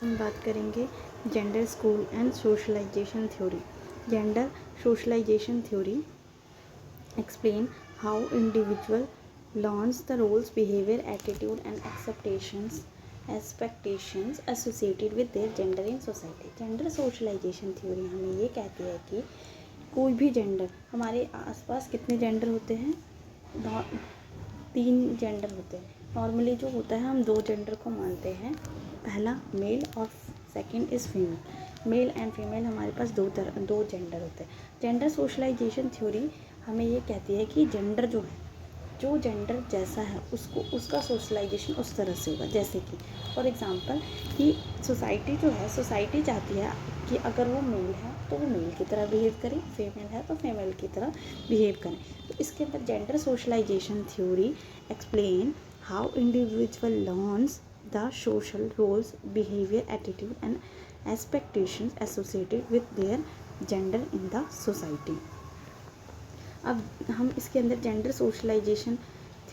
हम बात करेंगे gender school and socialisation theory. Gender socialisation theory explain how individual learns the roles, behavior, attitude and expectations associated with their gender in society। Gender socialisation theory हमें ये कहती है कि कोई भी जेंडर, हमारे आसपास कितने जेंडर होते हैं? 3 जेंडर होते हैं। नॉर्मली जो होता है हम 2 जेंडर को मानते हैं, पहला मेल और second is female. Male and female हमारे पास दो जेंडर होते हैं। जेंडर सोशलाइजेशन थ्योरी हमें ये कहती है कि जेंडर जो है, जो जेंडर जैसा है उसको उसका सोशलाइजेशन उस तरह से होगा। जैसे कि फॉर एग्जांपल कि सोसाइटी जो है, सोसाइटी चाहती है कि अगर वो मेल है तो वो मेल की तरह बिहेव करे, फीमेल है तो फीमेल की तरह बिहेव करें। तो इसके अंदर gender socialisation theory explain how individual learns the social roles, behaviour, attitude and expectations associated with their gender in the society. अब हम इसके अंदर जेंडर सोशलाइजेशन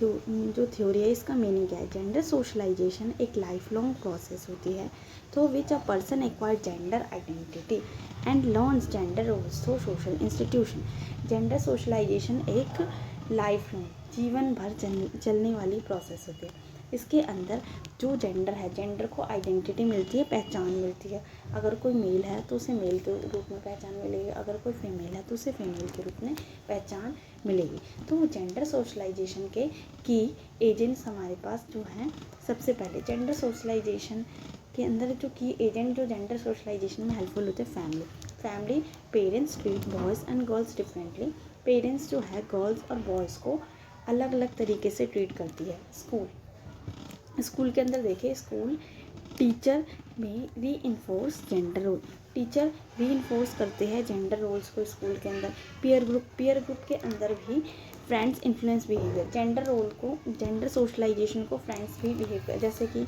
जो थ्योरी है इसका मीनिंग क्या है? जेंडर सोशलाइजेशन एक लाइफ लॉन्ग प्रोसेस होती है through which a person acquire gender identity and learns gender roles through social institution. Gender socialisation एक लाइफ लॉन्ग, जीवन भर चलने वाली प्रोसेस होती है। इसके अंदर जो जेंडर है, जेंडर को आइडेंटिटी मिलती है, पहचान मिलती है। अगर कोई मेल है तो उसे मेल के रूप में पहचान मिलेगी, अगर कोई फीमेल है तो उसे फीमेल के रूप में पहचान मिलेगी। तो जेंडर सोशलाइजेशन के की एजेंट्स हमारे पास जो हैं, सबसे पहले जेंडर सोशलाइजेशन के अंदर जो की एजेंट जो जेंडर सोशलाइजेशन में हेल्पफुल होते हैं, family parents treat boys and girls differently. Parents जो है गर्ल्स और बॉयज़ को अलग अलग तरीके से ट्रीट करती है। स्कूल के अंदर देखिए, स्कूल टीचर में री इन्फोर्स जेंडर रोल, टीचर री इन्फोर्स करते हैं जेंडर रोल्स को स्कूल के अंदर। पीयर ग्रुप के अंदर भी friends influence behaviour, gender role को, जेंडर सोशलाइजेशन को फ्रेंड्स भी बिहेव कर, जैसे कि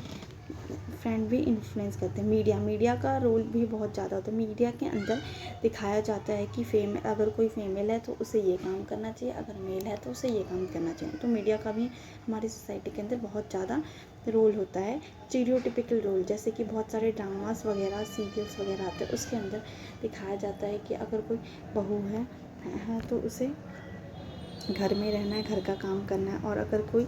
फ्रेंड भी इन्फ्लुएंस करते हैं। मीडिया का रोल भी बहुत ज़्यादा होता है। मीडिया के अंदर दिखाया जाता है कि अगर कोई फीमेल है तो उसे ये काम करना चाहिए, अगर मेल है तो उसे ये काम करना चाहिए। तो मीडिया का भी हमारी सोसाइटी के अंदर बहुत ज़्यादा रोल होता है। स्टीरियोटिपिकल रोल, जैसे कि बहुत सारे ड्रामास वगैरह, सीरियल्स वगैरह आते हैं, उसके अंदर दिखाया जाता है कि अगर कोई बहू है तो उसे घर में रहना है, घर का काम करना है। और अगर कोई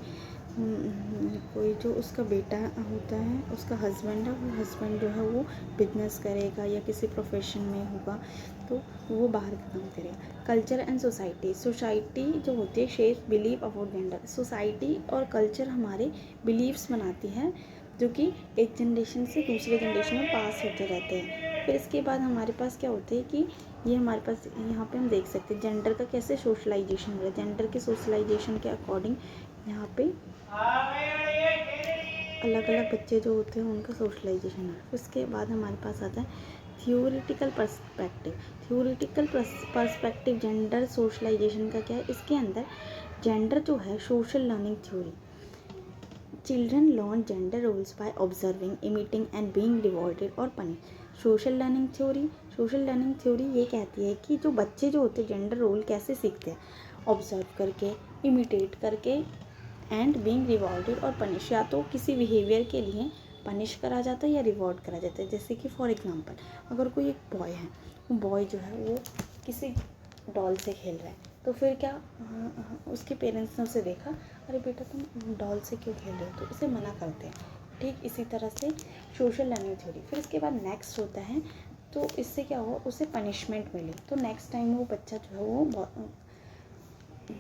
जो उसका बेटा होता है, उसका हस्बैंड है, वो हस्बैंड जो है वो बिजनेस करेगा या किसी प्रोफेशन में होगा तो वो बाहर का काम करेगा। कल्चर एंड सोसाइटी जो होती है shape believe about gender. Society और कल्चर हमारे बिलीव्स बनाती है जो कि एक जनरेशन से दूसरे जनरेशन में पास होते रहते हैं। फिर इसके बाद हमारे पास क्या होते हैं कि ये हमारे पास यहाँ पे हम देख सकते हैं जेंडर का कैसे सोशलाइजेशन हो रहा है। जेंडर के सोशलाइजेशन के अकॉर्डिंग यहाँ पे अलग अलग बच्चे जो होते हैं उनका सोशलाइजेशन है। उसके बाद हमारे पास आता है थियोरिटिकल पर्सपेक्टिव जेंडर सोशलाइजेशन का क्या है? इसके अंदर जेंडर जो है social learning theory. Children learn gender roles by observing, imitating and being rewarded और पनिश। सोशल लर्निंग थ्योरी ये कहती है कि जो बच्चे जो होते हैं जेंडर रोल कैसे सीखते हैं? ऑब्जर्व करके, इमिटेट करके एंड बीइंग रिवॉर्डेड और पनिश। या तो किसी बिहेवियर के लिए पनिश करा जाता है या रिवॉर्ड करा जाता है। जैसे कि फॉर एग्जांपल अगर कोई एक बॉय है, वो बॉय जो है वो किसी डॉल से खेल रहा है तो फिर क्या उसके पेरेंट्स ने उसे देखा, अरे बेटा तुम डॉल से क्यों खेल रहे हो, तो उसे मना करते हैं। ठीक इसी तरह से सोशल लर्निंग थ्योरी। फिर इसके बाद नेक्स्ट होता है, तो इससे क्या हुआ, उसे पनिशमेंट मिली तो नेक्स्ट टाइम वो बच्चा जो है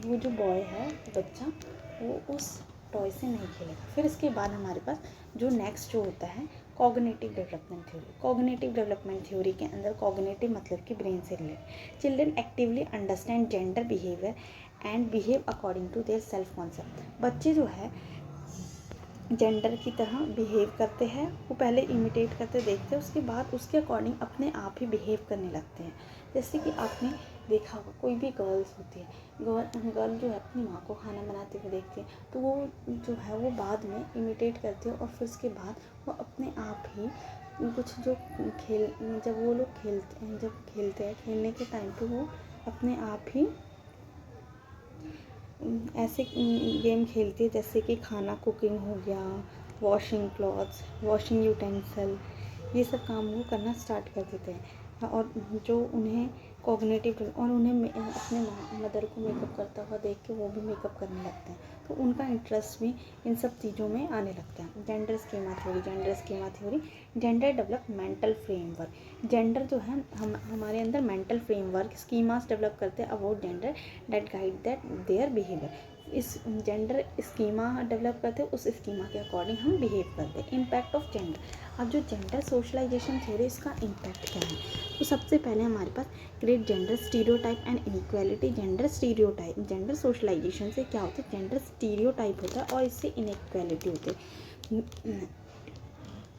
वो जो बॉय है बच्चा वो उस टॉय से नहीं खेलेगा। फिर इसके बाद हमारे पास जो नेक्स्ट जो होता है cognitive development theory. Cognitive development theory के अंदर कॉग्निटिव मतलब कि ब्रेन से related. Children actively understand gender behaviour and behave according to their self concept. बच्चे जो है जेंडर की तरह बिहेव करते हैं, वो पहले इमिटेट करते देखते हैं, उसके बाद उसके अकॉर्डिंग अपने आप ही बिहेव करने लगते हैं। जैसे कि आपने देखा होगा कोई भी गर्ल्स होती है, गर्ल जो है अपनी माँ को खाना बनाते हुए देखती है तो वो जो है वो बाद में इमिटेट करती है और फिर उसके बाद वो अपने आप ही कुछ जो जब वो लोग खेलते हैं खेलने के टाइम पे वो अपने आप ही ऐसे गेम खेलती है जैसे कि खाना कुकिंग हो गया, वॉशिंग क्लॉथ्स, वॉशिंग यूटेंसिल, ये सब काम वो करना स्टार्ट कर देते हैं। और जो उन्हें कॉग्निटिव और उन्हें अपने मदर को मेकअप करता हुआ देख के वो भी मेकअप करने लगते हैं, तो उनका इंटरेस्ट भी इन सब चीज़ों में आने लगता है। Gender schema theory, gender developmental framework. Gender जो है हमारे अंदर मेंटल फ्रेमवर्क स्कीमास डेवलप करते हैं about gender that guide that their behaviour. इस जेंडर स्कीमा डेवलप करते हैं, उस स्कीमा के अकॉर्डिंग हम बिहेव करते हैं। Impact of gender. अब जो जेंडर सोशलाइजेशन थ्योरी, इसका इम्पैक्ट क्या है? तो सबसे पहले हमारे पास create gender stereotype and inequality. Gender stereotype, gender socialization से क्या होता है? जेंडर स्टीरियोटाइप होता है और इससे इनइक्वालिटी होती है।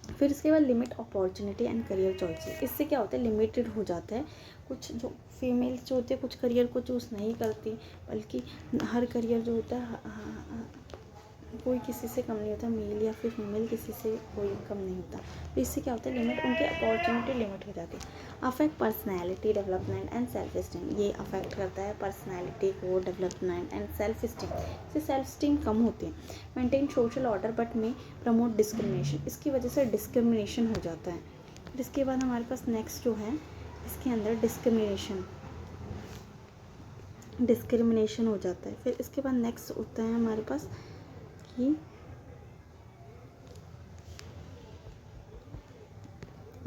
फिर इसके बाद limit opportunity and career choices. इससे क्या होता है? लिमिटेड हो जाता है। कुछ जो फीमेल्स जो होते हैं कुछ करियर को चूज़ नहीं करती, बल्कि हर करियर जो होता है कोई किसी से कम नहीं होता, मेल या फिर फीमेल किसी से कोई कम नहीं होता। तो इससे क्या होता है? लिमिट, उनके अपॉर्चुनिटी लिमिट हो जाती है। Affect personality development and self esteem. ये अफेक्ट करता है पर्सनैलिटी को, डेवलपमेंट एंड सेल्फ स्टीम। इससे सेल्फ स्टीम कम होती है। मेंटेन सोशल ऑर्डर बट में प्रमोट डिस्क्रिमिनेशन। इसकी वजह से डिस्क्रिमिनेशन हो जाता है। फिर इसके बाद हमारे पास नेक्स्ट जो है इसके अंदर डिस्क्रिमिनेशन हो जाता है। फिर इसके बाद नेक्स्ट होता है हमारे पास कि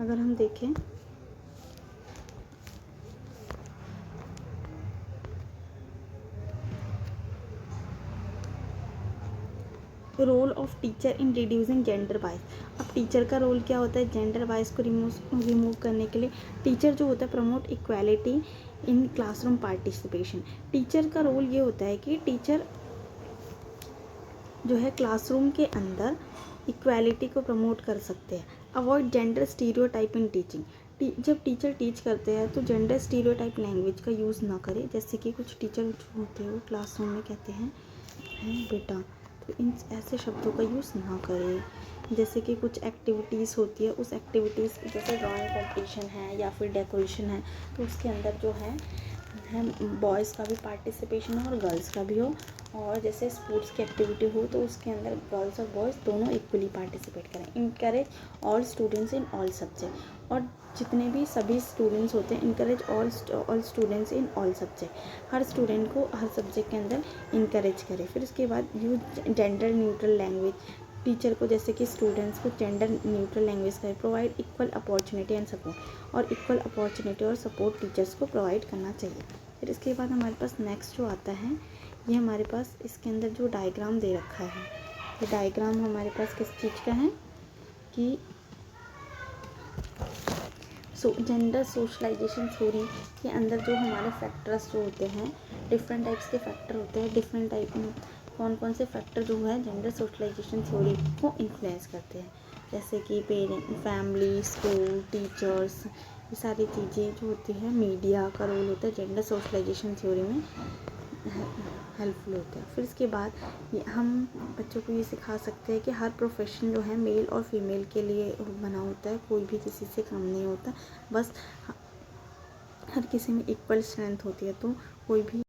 अगर हम देखें role of teacher in reducing gender bias. अब टीचर का रोल क्या होता है? जेंडर बाइस को रिमूव करने के लिए टीचर जो होता है promote equality in classroom participation. Teacher का रोल ये होता है कि टीचर जो है क्लासरूम के अंदर इक्वालिटी को प्रमोट कर सकते हैं। Avoid gender stereotype in teaching. जब टीचर टीच करते हैं तो जेंडर स्टीरियोटाइप लैंग्वेज का यूज़ ना करें। जैसे कि कुछ टीचर जो होते हैं वो क्लासरूम में कहते हैं बेटा, तो इन ऐसे शब्दों का यूज़ ना करें। जैसे कि कुछ एक्टिविटीज़ होती है, उस एक्टिविटीज़ जैसे ड्राइंग कॉम्पिटिशन है या फिर डेकोरेशन है, तो उसके अंदर जो है बॉयज़ का भी पार्टिसिपेशन हो और गर्ल्स का भी हो। और जैसे स्पोर्ट्स की एक्टिविटी हो तो उसके अंदर गर्ल्स और बॉयज़ दोनों इक्वली पार्टिसिपेट करें। Encourage all students in all subject. और जितने भी सभी स्टूडेंट्स होते हैं, encourage all students in all subject. Her student को हर सब्जेक्ट के अंदर इनकरेज करें। फिर उसके बाद use gender neutral language. Teacher को जैसे कि स्टूडेंट्स को जेंडर न्यूट्रल लैंग्वेज का provide equal opportunity and support. और इक्वल अपॉर्चुनिटी और सपोर्ट टीचर्स को प्रोवाइड करना चाहिए। फिर इसके बाद हमारे पास नेक्स्ट जो आता है, ये हमारे पास इसके अंदर जो डायग्राम दे रखा है, ये डायग्राम हमारे पास किस चीज़ का है कि जेंडर सोशलाइजेशन थ्योरी के अंदर जो हमारे फैक्टर्स जो होते हैं, डिफरेंट टाइप्स के फैक्टर होते हैं। डिफरेंट टाइप कौन कौन से फैक्टर जो है जेंडर सोशलाइजेशन थ्योरी को इन्फ्लुएंस करते हैं, जैसे कि पेरेंट, फैमिली, स्कूल, टीचर्स, ये सारी चीज़ें जो होती है। मीडिया का रोल होता है जेंडर सोशलाइजेशन थ्योरी में हेल्पफुल होता है। फिर इसके बाद हम बच्चों को ये सिखा सकते हैं कि हर प्रोफेशन जो है मेल और फीमेल के लिए बना होता है, कोई भी किसी से कम नहीं होता, बस हर किसी में इक्वल स्ट्रेंथ होती है, तो कोई भी